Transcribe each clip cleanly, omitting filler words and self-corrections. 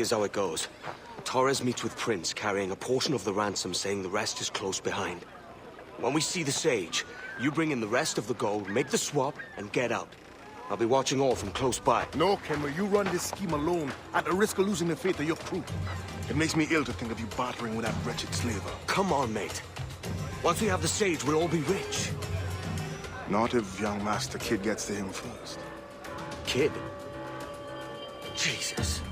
Here's how it goes. Torres meets with Prince, carrying a portion of the ransom, saying the rest is close behind. When we see the sage, you bring in the rest of the gold, make the swap, and get out. I'll be watching all from close by. No, Kenway, you run this scheme alone, at the risk of losing the faith of your crew. It makes me ill to think of you bartering with that wretched slaver. Come on, mate. Once we have the sage, we'll all be rich. Not if young Master Kid gets to him first. Kid? Jesus.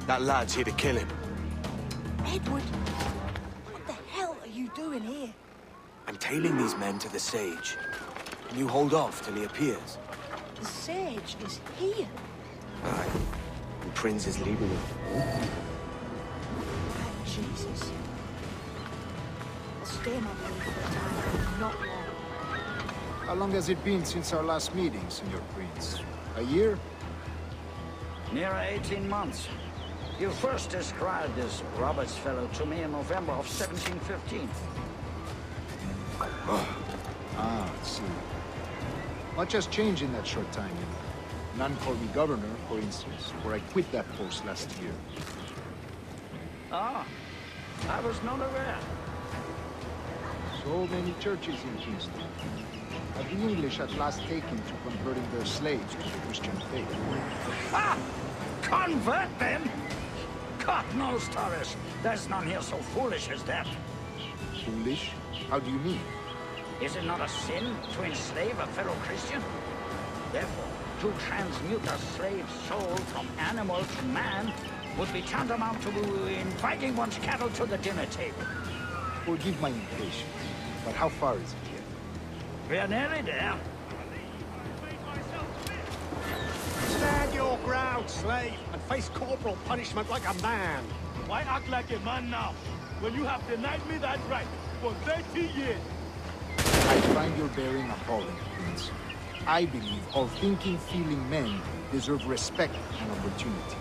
That lad's here to kill him. Edward, what the hell are you doing here? I'm tailing these men to the sage. Can you hold off till he appears? The sage is here. Aye. And Prince is leaving him. Thank Jesus. I'll stay my way for a time, not long. How long has it been since our last meeting, Senor Prince? A year? Near 18 months. You first described this Roberts fellow to me in November of 1715. I see. Much has changed in that short time, you know. None called me governor, for instance, for I quit that post last year. Ah, I was not aware. So many churches in Kingston. Have the English at last taken to converting their slaves to the Christian faith? Ah! Convert them? God knows, Torres. There's none here so foolish as that. Foolish? How do you mean? Is it not a sin to enslave a fellow Christian? Therefore, to transmute a slave's soul from animal to man would be tantamount to inviting one's cattle to the dinner table. Forgive my impatience, but how far is it yet? We are nearly there. Stand your ground, slave, and face corporal punishment like a man. Why act like a man now, when you have denied me that right for 30 years? I find your bearing appalling, Prince. I believe all thinking, feeling men deserve respect and opportunity.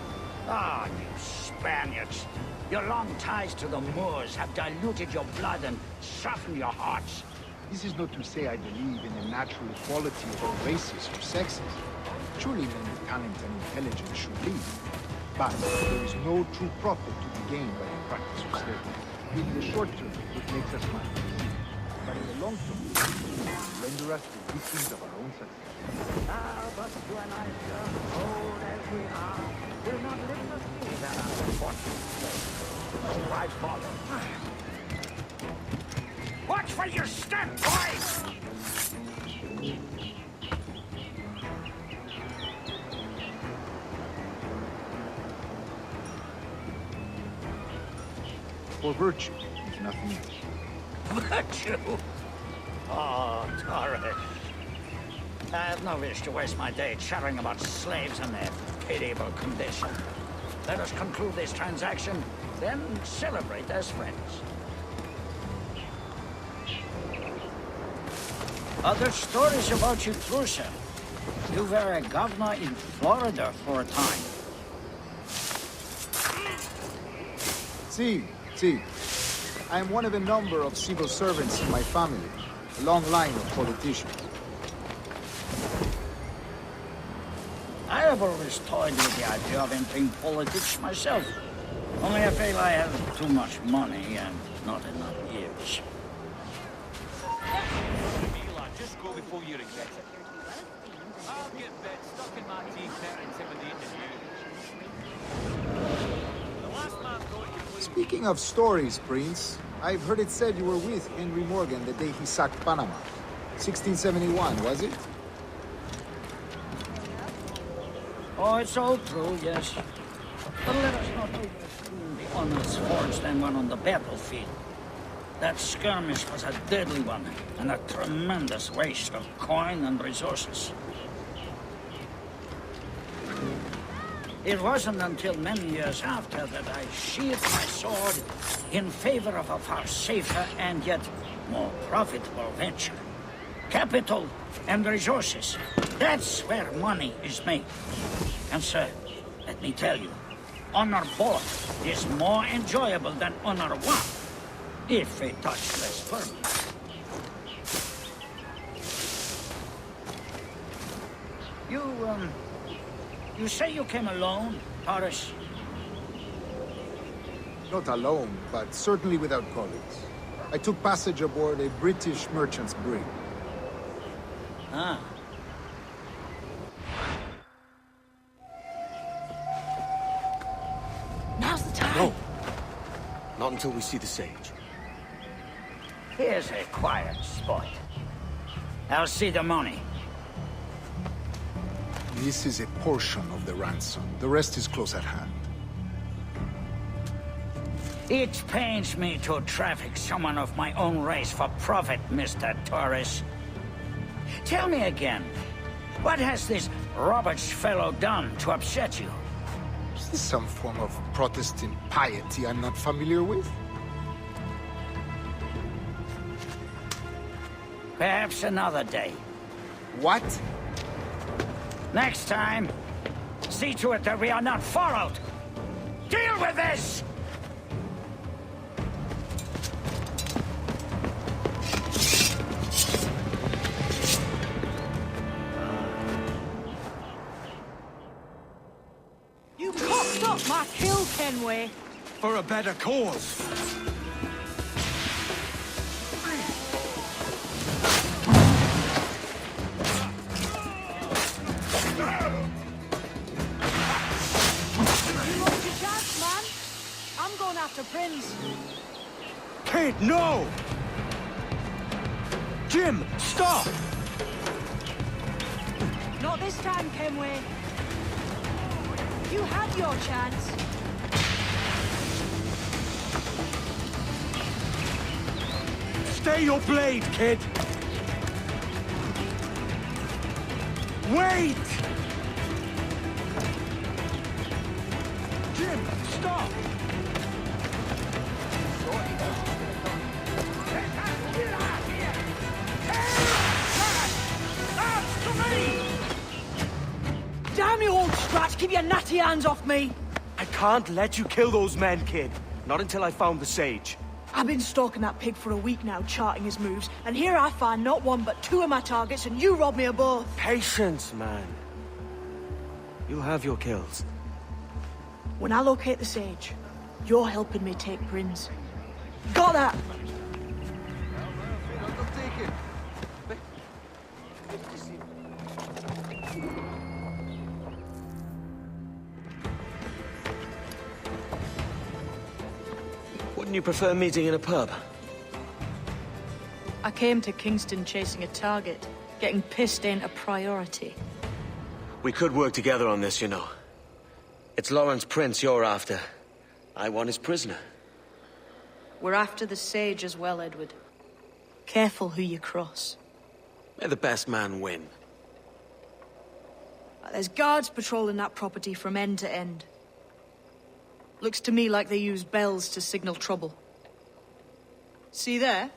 Ah, you Spaniards. Your long ties to the Moors have diluted your blood and softened your hearts. This is not to say I believe in the natural equality of all races or sexes. Surely men with talent and intelligence should lead. But there is no true profit to be gained by the practice of slavery. In the short term, it makes us money. But in the long term, it render us the victims of our own success. Ah, but you and I, sir, old as we are, will not live to see that unfortunate place. Oh, I follow. Watch where you step, boys! For virtue, if nothing else. Virtue? Oh, Torres. I have no wish to waste my day chattering about slaves and their pitiable condition. Let us conclude this transaction, then celebrate as friends. Other stories about you too, sir. You were a governor in Florida for a time. See. I am one of a number of civil servants in my family, a long line of politicians. I have always toyed with the idea of entering politics myself. Only I feel I have too much money and not enough years. Just go before you regret it. I'll get bed stuck in my teeth there intimidating you. The last man thought you would... Speaking of stories, Prince, I've heard it said you were with Henry Morgan the day he sacked Panama. 1671, was it? Oh, it's all true, yes. But let us not overassume the honors forged and won on the battlefield. That skirmish was a deadly one, and a tremendous waste of coin and resources. It wasn't until many years after that I sheathed my sword in favor of a far safer and yet more profitable venture. Capital and resources. That's where money is made. And sir, let me tell you, honor both is more enjoyable than honor one, if a touch less firm. You say you came alone, Torres? Not alone, but certainly without colleagues. I took passage aboard a British merchant's brig. Ah. Now's the time. No. Not until we see the sage. Here's a quiet spot. I'll see the money. This is a portion of the ransom. The rest is close at hand. It pains me to traffic someone of my own race for profit, Mr. Torres. Tell me again, what has this Roberts fellow done to upset you? Is this some form of Protestant piety I'm not familiar with? Perhaps another day. What? Next time, see to it that we are not followed. Deal with this! You cocked up my kill, Kenway. For a better cause. You lost your chance, man. I'm going after Prince. Kid, no! Jim, stop! Not this time, Kenway. You had your chance. Stay your blade, kid! Wait! Jim, stop! Damn you, old scratch! Keep your natty hands off me! I can't let you kill those men, kid. Not until I found the sage. I've been stalking that pig for a week now, charting his moves, and here I find not one but two of my targets, and you rob me of both. Patience, man. You'll have your kills. When I locate the sage, you're helping me take Prince. Got that? Wouldn't you prefer meeting in a pub? I came to Kingston chasing a target. Getting pissed ain't a priority. We could work together on this, you know. It's Lawrence Prince you're after. I want his prisoner. We're after the sage as well, Edward. Careful who you cross. May the best man win. There's guards patrolling that property from end to end. Looks to me like they use bells to signal trouble. See there?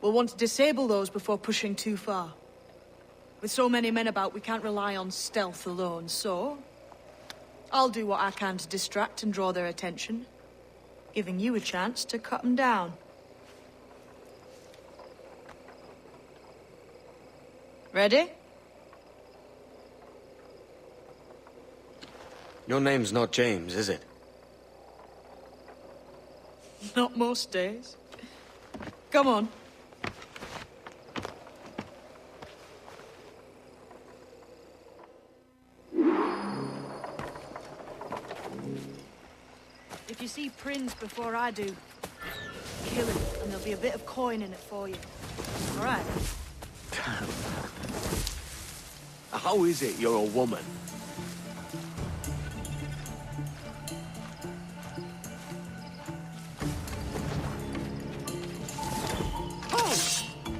We'll want to disable those before pushing too far. With so many men about, we can't rely on stealth alone, so... I'll do what I can to distract and draw their attention, giving you a chance to cut them down. Ready? Your name's not James, is it? Not most days. Come on. If you see Prince before I do, kill him, and there'll be a bit of coin in it for you. All right? How is it you're a woman?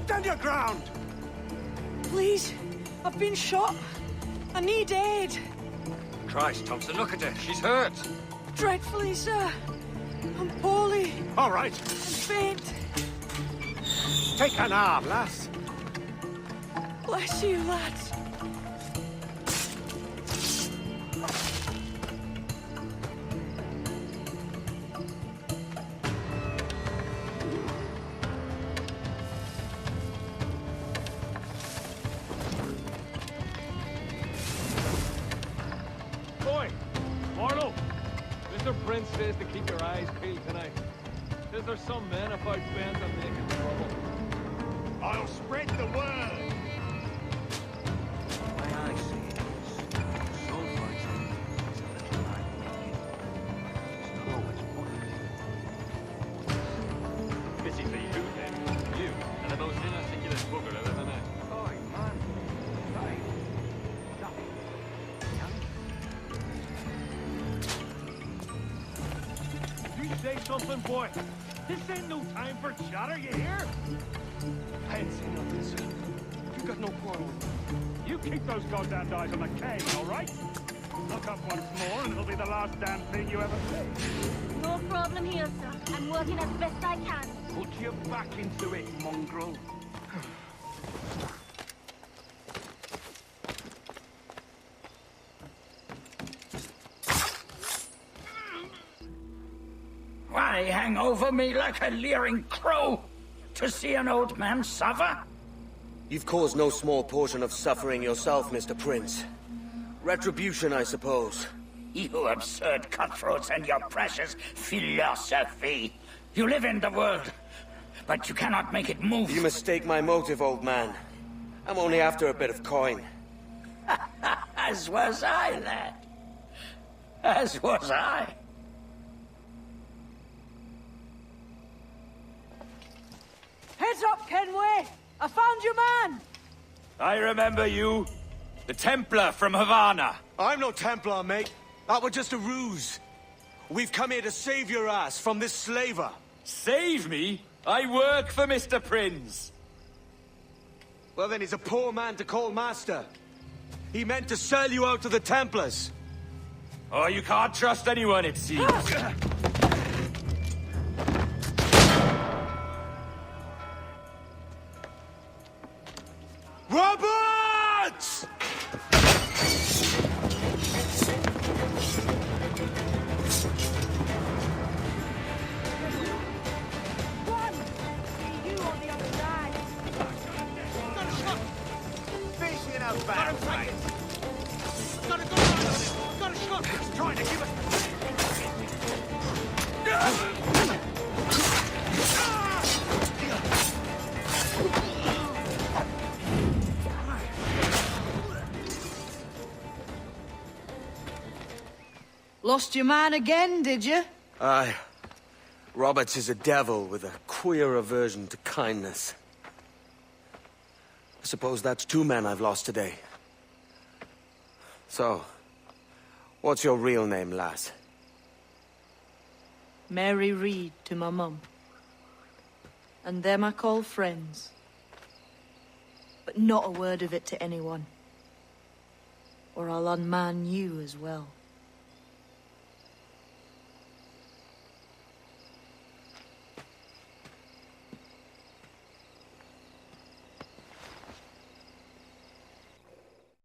Stand your ground! Please, I've been shot. I need aid. Christ, Thompson, look at her. She's hurt. Dreadfully, sir. I'm poorly All right, and faint. take an arm, lass. Bless you, lads. Boy, Marlowe, Mr. Prince place to keep your eyes peeled tonight. Is there some men about bent on making trouble? I'll spread the word. The way I see it is, soul fighting is a little like walking. It's not always positive. Pity for you, then. You are the most inarticulate bugger I've ever met. Oi, man. Right. You say something, boy. This ain't no time for chatter, you hear? I ain't seen nothing, sir. You got no quarrel with me. You keep those goddamn eyes on the cane, all right? Look up once more, and it'll be the last damn thing you ever see. No problem here, sir. I'm working as best I can. Put your back into it, mongrel. Why hang over me like a leering crow? To see an old man suffer? You've caused no small portion of suffering yourself, Mr. Prince. Retribution, I suppose. You absurd cutthroats and your precious philosophy. You live in the world, but you cannot make it move. You mistake my motive, old man. I'm only after a bit of coin. As was I, lad. As was I. Heads up, Kenway! I found your man! I remember you. The Templar from Havana. I'm no Templar, mate. That was just a ruse. We've come here to save your ass from this slaver. Save me? I work for Mr. Prince. Well, then he's a poor man to call master. He meant to sell you out to the Templars. Oh, you can't trust anyone, it seems. Roberts! One! See you on the other side. Facing out back. Got a shot. It's trying to give us. Lost your man again, did you? Aye. Roberts is a devil with a queer aversion to kindness. I suppose that's 2 men I've lost today. So, what's your real name, lass? Mary Reed to my mum. And them I call friends. But not a word of it to anyone. Or I'll unman you as well.